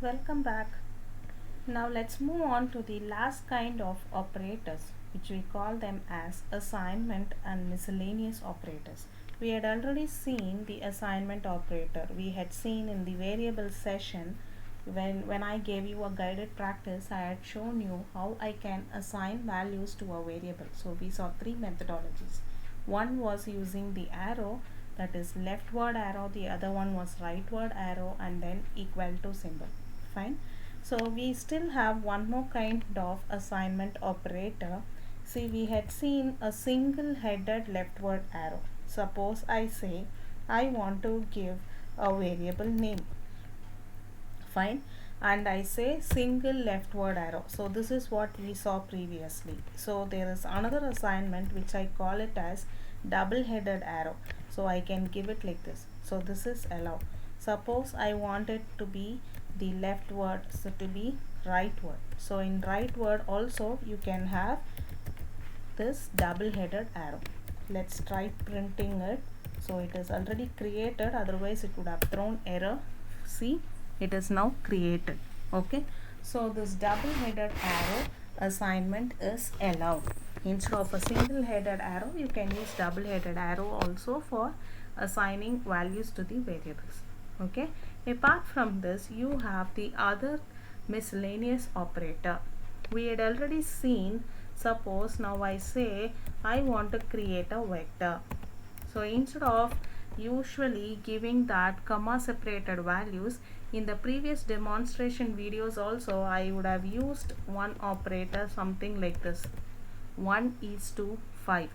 Welcome back. Now let's move on to the last kind of operators, which we call them as assignment and miscellaneous operators. We had already seen the assignment operator. We had seen in the variable session when I gave you a guided practice, I had shown you how I can assign values to a variable. So we saw three methodologies. One was using the arrow, that is leftward arrow, the other one was rightward arrow, and then equal to symbol. Fine. So we still have one more kind of assignment operator. See, we had seen a single headed leftward arrow. Suppose I say I want to give a variable name. Fine. And I say single leftward arrow. So this is what we saw previously. So there is another assignment which I call it as double headed arrow. So I can give it like this. So this is allow. Suppose I want it to be the left word, so to be right word. So in right word also you can have this double headed arrow. Let's try printing it. So it is already created, otherwise it would have thrown error. See, it is now created. Okay, so this double headed arrow assignment is allowed. Instead of a single headed arrow, you can use double headed arrow also for assigning values to the variables. Okay, apart from this you have the other miscellaneous operator. We had already seen, suppose now I say I want to create a vector. So instead of usually giving that comma separated values, in the previous demonstration videos also I would have used one operator something like this, 1:5.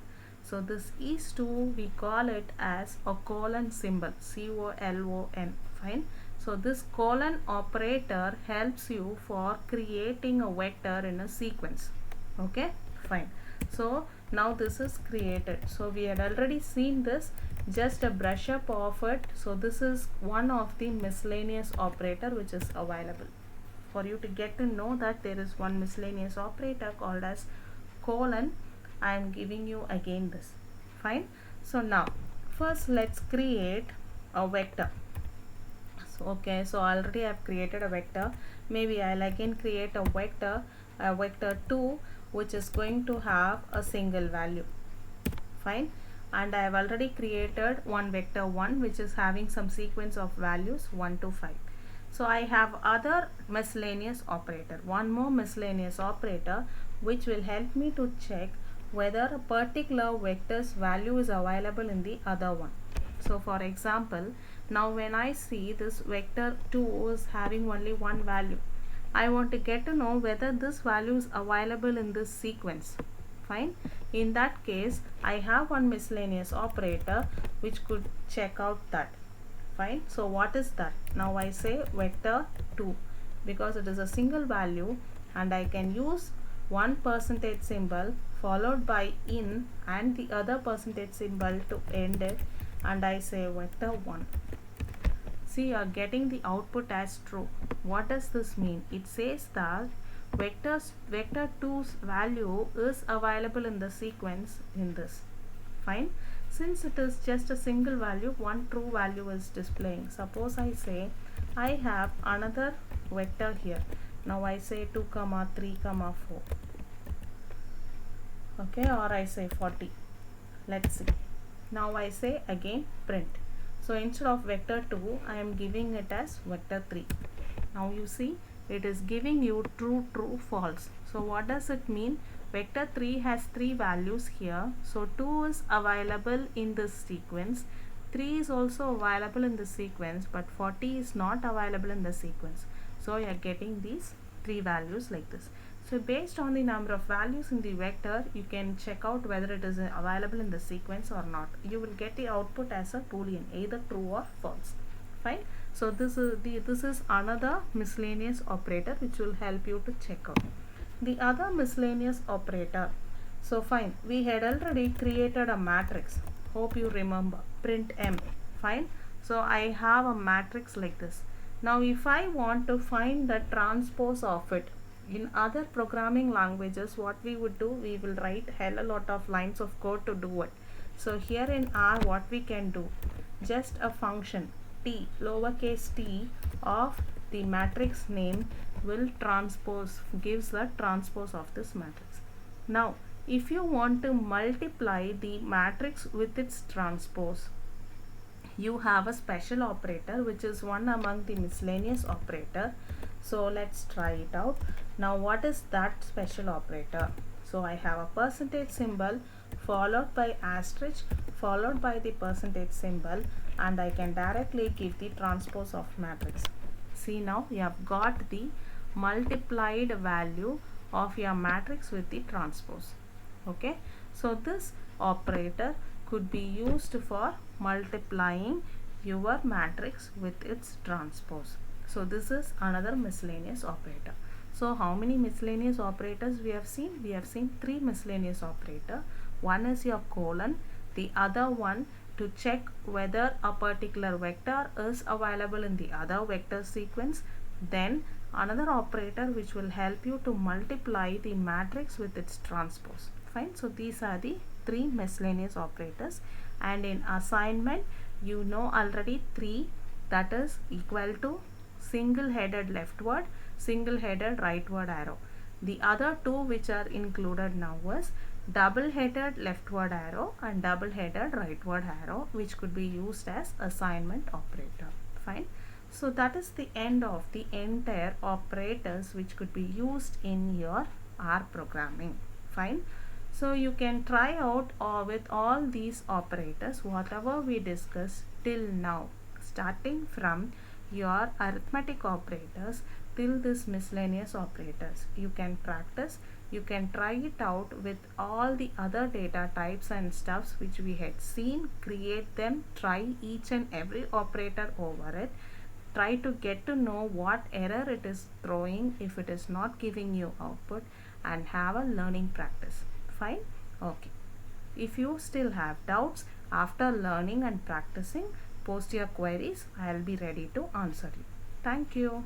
So this is to, we call it as a colon symbol, colon. Fine. So this colon operator helps you for creating a vector in a sequence. Okay, fine. So now this is created. So we had already seen this, just a brush up of it. So this is one of the miscellaneous operator which is available. For you to get to know that there is one miscellaneous operator called as colon, I am giving you again this. Fine. So now first let's create a vector. So, okay, so already I have created a vector. Maybe I'll again create a vector 2, which is going to have a single value. Fine. And I have already created one vector 1 which is having some sequence of values 1 to 5. So I have other miscellaneous operator, one more miscellaneous operator which will help me to check whether a particular vector's value is available in the other one. So for example, now when I see this vector 2 is having only one value, I want to get to know whether this value is available in this sequence. Fine. In that case, I have one miscellaneous operator which could check out that. Fine. So what is that? Now I say vector 2 because it is a single value and I can use one percentage symbol followed by in and the other percentage symbol to end it, and I say vector 1. See, you are getting the output as true. What does this mean? It says that vector 2's value is available in the sequence in this. Fine. Since it is just a single value, one true value is displaying. Suppose I say I have another vector here. Now I say 2 comma 3 comma 4. Okay, or I say 40. Let's see. Now I say again print. So instead of vector 2, I am giving it as vector 3. Now you see, it is giving you true, true, false. So what does it mean? Vector 3 has 3 values here. So 2 is available in this sequence. 3 is also available in the sequence, but 40 is not available in the sequence. So you are getting these 3 values like this. So based on the number of values in the vector, you can check out whether it is available in the sequence or not. You will get the output as a boolean, either true or false. Fine. So this is another miscellaneous operator which will help you to check out. The other miscellaneous operator. So fine, we had already created a matrix. Hope you remember. Print M. Fine. So I have a matrix like this. Now if I want to find the transpose of it, in other programming languages, what we would do, we will write hell a lot of lines of code to do it. So here in R, what we can do, just a function t, lowercase t, of the matrix name will transpose, gives the transpose of this matrix. Now if you want to multiply the matrix with its transpose, you have a special operator which is one among the miscellaneous operator. So let's try it out. Now what is that special operator? So I have a percentage symbol followed by asterisk followed by the percentage symbol, and I can directly give the transpose of matrix. See, now you have got the multiplied value of your matrix with the transpose. Okay, so this operator could be used for multiplying your matrix with its transpose. So this is another miscellaneous operator. So how many miscellaneous operators we have seen? We have seen 3 miscellaneous operator. One is your colon, the other one to check whether a particular vector is available in the other vector sequence, then another operator which will help you to multiply the matrix with its transpose. Fine. So these are the 3 miscellaneous operators, and in assignment you know already 3, that is equal to single headed leftward, single headed rightward arrow. The other 2 which are included now was double headed leftward arrow and double headed rightward arrow, which could be used as assignment operator. Fine. So that is the end of the entire operators which could be used in your R programming. Fine. So you can try out with all these operators whatever we discussed till now, starting from your arithmetic operators till this miscellaneous operators. You can practice, you can try it out with all the other data types and stuffs which we had seen, create them, try each and every operator over it, try to get to know what error it is throwing if it is not giving you output, and have a learning practice. Fine. Okay, if you still have doubts after learning and practicing, post your queries. I'll be ready to answer you. Thank you.